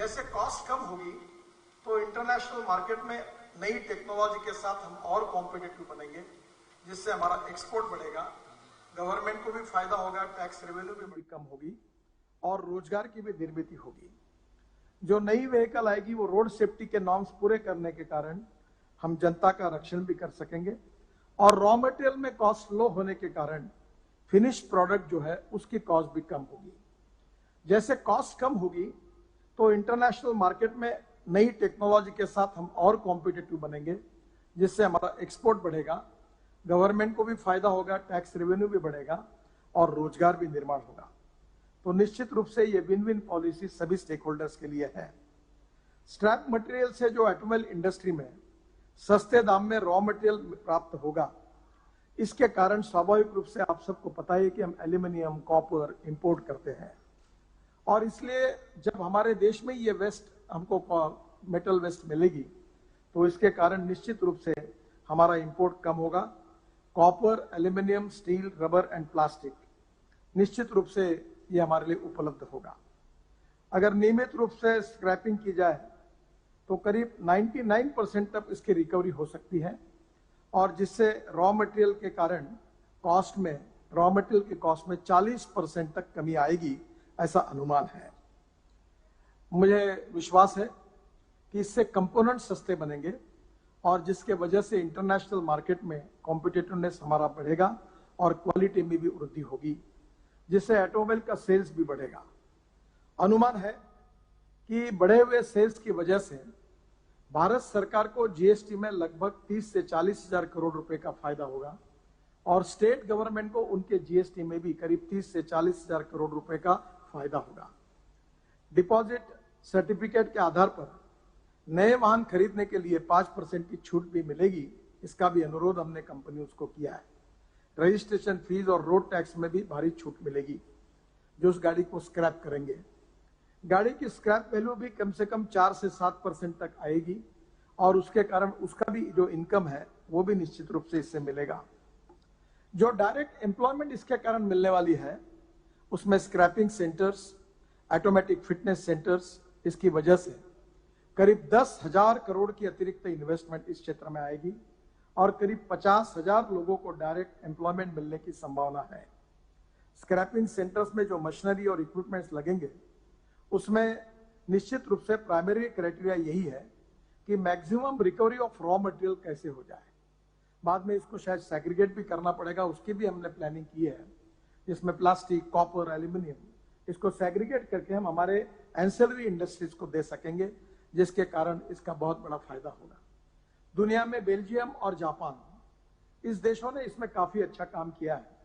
जैसे कॉस्ट कम होगी तो इंटरनेशनल मार्केट में नई टेक्नोलॉजी के साथ हम और कॉम्पिटिटिव बनेंगे, जिससे हमारा एक्सपोर्ट बढ़ेगा, गवर्नमेंट को भी फायदा होगा, टैक्स रेवेन्यू भी कम होगी और रोजगार की भी निर्मित होगी। जो नई व्हीकल आएगी वो रोड सेफ्टी के नॉर्म्स पूरे करने के कारण हम जनता का रक्षण भी कर सकेंगे और रॉ मटेरियल में कॉस्ट लो होने के कारण फिनिश प्रोडक्ट जो है उसकी कॉस्ट भी कम होगी। जैसे कॉस्ट कम होगी तो इंटरनेशनल मार्केट में नई टेक्नोलॉजी के साथ हम और कॉम्पिटिटिव बनेंगे, जिससे हमारा एक्सपोर्ट बढ़ेगा, गवर्नमेंट को भी फायदा होगा, टैक्स रेवेन्यू भी बढ़ेगा और रोजगार भी निर्माण होगा। तो निश्चित रूप से ये विन विन पॉलिसी सभी स्टेक होल्डर्स के लिए है। स्क्रैप मटेरियल से जो ऑटोमोबाइल इंडस्ट्री में सस्ते दाम में रॉ मटेरियल प्राप्त होगा, इसके कारण स्वाभाविक रूप से आप सबको पता है कि हम एल्यूमिनियम, कॉपर इंपोर्ट करते हैं और इसलिए जब हमारे देश में ये वेस्ट हमको मेटल वेस्ट मिलेगी तो इसके कारण निश्चित रूप से हमारा इंपोर्ट कम होगा। Copper, aluminium, steel, rubber and plastic निश्चित रूप से ये हमारे लिए उपलब्ध होगा। अगर नियमित रूप से स्क्रैपिंग की जाए तो करीब 99% तक इसकी रिकवरी हो सकती है और जिससे रॉ मटेरियल के कारण रॉ मटेरियल की कॉस्ट में 40% तक कमी आएगी, ऐसा अनुमान है। मुझे विश्वास है कि इससे कंपोनेंट सस्ते बनेंगे और जिसके वजह से इंटरनेशनल मार्केट में कॉम्पिटिटिवनेस हमारा बढ़ेगा और क्वालिटी में भी वृद्धि होगी, जिससे ऑटोमोबाइल का सेल्स भी बढ़ेगा। अनुमान है कि बढ़े हुए सेल्स की वजह से भारत सरकार को जीएसटी में लगभग 30 से 40 हजार करोड़ रुपए का फायदा होगा और स्टेट गवर्नमेंट को उनके जीएसटी में भी करीब 30 से 40 हजार करोड़ रुपए का फायदा होगा। डिपॉजिट सर्टिफिकेट के आधार पर नए वाहन खरीदने के लिए 5% की छूट भी मिलेगी, इसका भी अनुरोध हमने कंपनियों को किया है। रजिस्ट्रेशन फीस और रोड टैक्स में भी भारी छूट मिलेगी जो उस गाड़ी को स्क्रैप करेंगे। गाड़ी की स्क्रैप वैल्यू भी कम से कम 4 से 7% तक आएगी और उसके कारण उसका भी जो इनकम है वो भी निश्चित रूप से इससे मिलेगा। जो डायरेक्ट एम्प्लॉयमेंट इसके कारण मिलने वाली है उसमें scrapping centres, automatic fitness centres, इसकी वजह से करीब 10,000 करोड़ की अतिरिक्त इन्वेस्टमेंट इस क्षेत्र में आएगी और करीब 50,000 लोगों को डायरेक्ट एम्प्लॉयमेंट मिलने की संभावना है। स्क्रैपिंग सेंटर्स में जो मशीनरी और इक्विपमेंट्स लगेंगे उसमें निश्चित रूप से प्राइमरी क्राइटेरिया यही है कि maximum recovery of raw material कैसे हो जाए। बाद में इसको शायद सेग्रीगेट भी करना पड़ेगा, उसकी भी हमने प्लानिंग की है, जिसमें प्लास्टिक, कॉपर, एल्यूमिनियम, इसको सेग्रीगेट करके हम हमारे एंसेलरी इंडस्ट्रीज को दे सकेंगे, जिसके कारण इसका बहुत बड़ा फायदा होगा। दुनिया में बेल्जियम और जापान, इस देशों ने इसमें काफी अच्छा काम किया है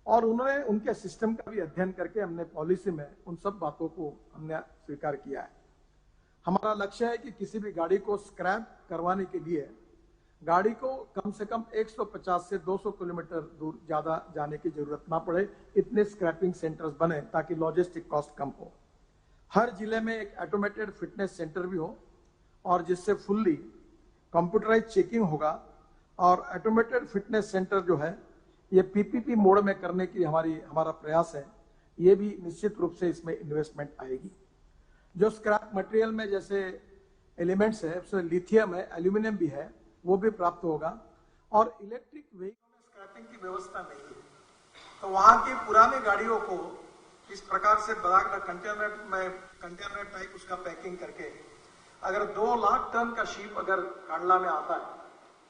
और उन्होंने उनके सिस्टम का भी अध्ययन करके हमने पॉलिसी में उन सब बातों को हमने स्वीकार किया है। हमारा लक्ष्य है कि किसी भी गाड़ी को स्क्रैप करवाने के लिए गाड़ी को कम से कम 150 से 200 किलोमीटर दूर ज्यादा जाने की जरूरत ना पड़े, इतने स्क्रैपिंग सेंटर्स बने ताकि लॉजिस्टिक कॉस्ट कम हो। हर जिले में एक ऑटोमेटेड फिटनेस सेंटर भी हो और जिससे फुल्ली कंप्यूटराइज चेकिंग होगा और ऑटोमेटेड फिटनेस सेंटर जो है ये पीपीपी मोड में करने की हमारा प्रयास है। ये भी निश्चित रूप से इसमें इन्वेस्टमेंट आएगी। जो स्क्रैप मटेरियल में जैसे एलिमेंट्स है, उसमें लिथियम है, एल्यूमिनियम भी है, वो भी प्राप्त होगा और इलेक्ट्रिक व्हीकल में स्क्रैपिंग की व्यवस्था नहीं है, तो वहां की पुरानी गाड़ियों को इस प्रकार से कंटेनर टाइप उसका पैकिंग करके अगर 2 लाख टन का शीप अगर कांडला में आता है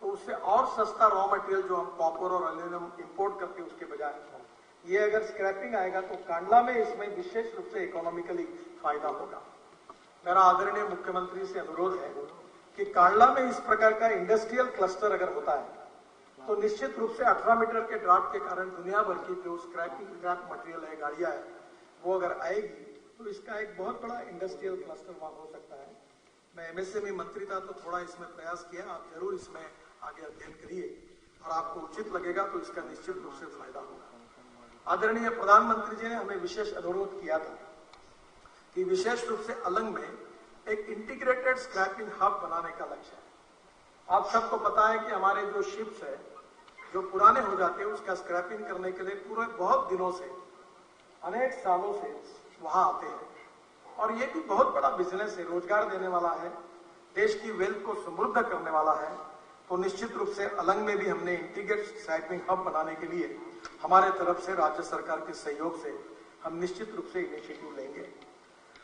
तो उससे और सस्ता रॉ मटेरियल जो हम कॉपर और एल्यूमिनियम इंपोर्ट करके उसके बजाय ये अगर स्क्रैपिंग आएगा तो कांडला में इसमें विशेष रूप से इकोनॉमिकली फायदा होगा। मेरा आदरणीय मुख्यमंत्री से अनुरोध है कि कांडला में इस प्रकार का इंडस्ट्रियल क्लस्टर अगर होता है तो निश्चित रूप से 18 मीटर के ड्राफ्ट के कारण दुनिया भर की जो स्क्रैप मटेरियल है, गाड़ियां है, वो अगर आएगी तो इसका एक बहुत बड़ा इंडस्ट्रियल क्लस्टर वहां हो सकता है। मैं एमएसएमई मंत्री था तो थोड़ा इसमें प्रयास किया, आप जरूर इसमें आगे अध्ययन करिए और आपको उचित लगेगा तो इसका निश्चित रूप से फायदा होगा। आदरणीय प्रधानमंत्री जी ने हमें विशेष अनुरोध किया था कि विशेष रूप से अलंग में एक इंटीग्रेटेड स्क्रैपिंग हब बनाने का लक्ष्य है। आप सबको पता है कि हमारे जो शिप्स है जो पुराने हो जाते हैं उसका स्क्रैपिंग करने के लिए पूरे बहुत दिनों से, अनेक सालों से वहां आते हैं और ये भी बहुत बड़ा बिजनेस है, रोजगार देने वाला है, देश की वेल्थ को समृद्ध करने वाला है। तो निश्चित रूप से अलंग में भी हमने इंटीग्रेटेड साइक्लिंग हब बनाने के लिए हमारे तरफ से राज्य सरकार के सहयोग से हम निश्चित रूप से इनिशिएटिव लेंगे।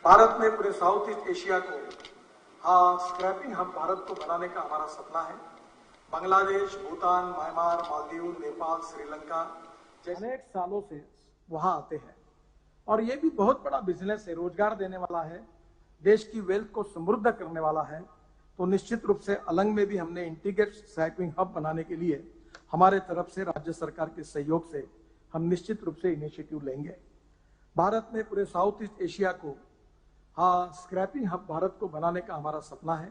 भारत में पूरे साउथ ईस्ट एशिया को स्क्रैपिंग हब भारत को बनाने का हमारा सपना है। बांग्लादेश, भूटान, म्यांमार, मालदीव, नेपाल, श्रीलंका जैसे अनेक सालों से वहां आते हैं और ये भी बहुत बड़ा बिजनेस है, रोजगार देने वाला है, देश की वेल्थ को समृद्ध करने वाला है। तो निश्चित रूप से अलंग में भी हमने इंटीग्रेटेड साइक्लिंग हब बनाने के लिए हमारे तरफ से राज्य सरकार के सहयोग से हम निश्चित रूप से इनिशिएटिव लेंगे। भारत में पूरे साउथ ईस्ट एशिया को स्क्रैपिंग हब भारत को बनाने का हमारा सपना है।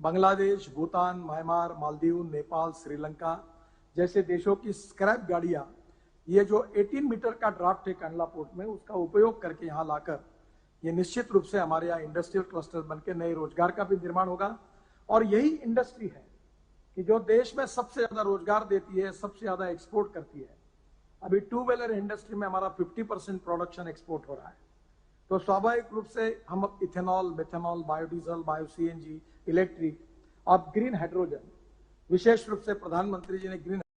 बांग्लादेश, भूटान, म्यांमार, मालदीव, नेपाल, श्रीलंका जैसे देशों की स्क्रैप गाड़ियां, ये जो 18 मीटर का ड्राफ्ट है कंडला पोर्ट में, उसका उपयोग करके यहाँ लाकर ये निश्चित रूप से हमारे यहाँ इंडस्ट्रियल क्लस्टर बनकर नए रोजगार का भी निर्माण होगा। और यही इंडस्ट्री है कि जो देश में सबसे ज्यादा रोजगार देती है, सबसे ज्यादा एक्सपोर्ट करती है। अभी टू व्हीलर इंडस्ट्री में हमारा 50% प्रोडक्शन एक्सपोर्ट हो रहा है। तो स्वाभाविक रूप से हम अब ethanol, methanol, biodiesel, bio CNG, electric और ग्रीन हाइड्रोजन, विशेष रूप से प्रधानमंत्री जी ने ग्रीन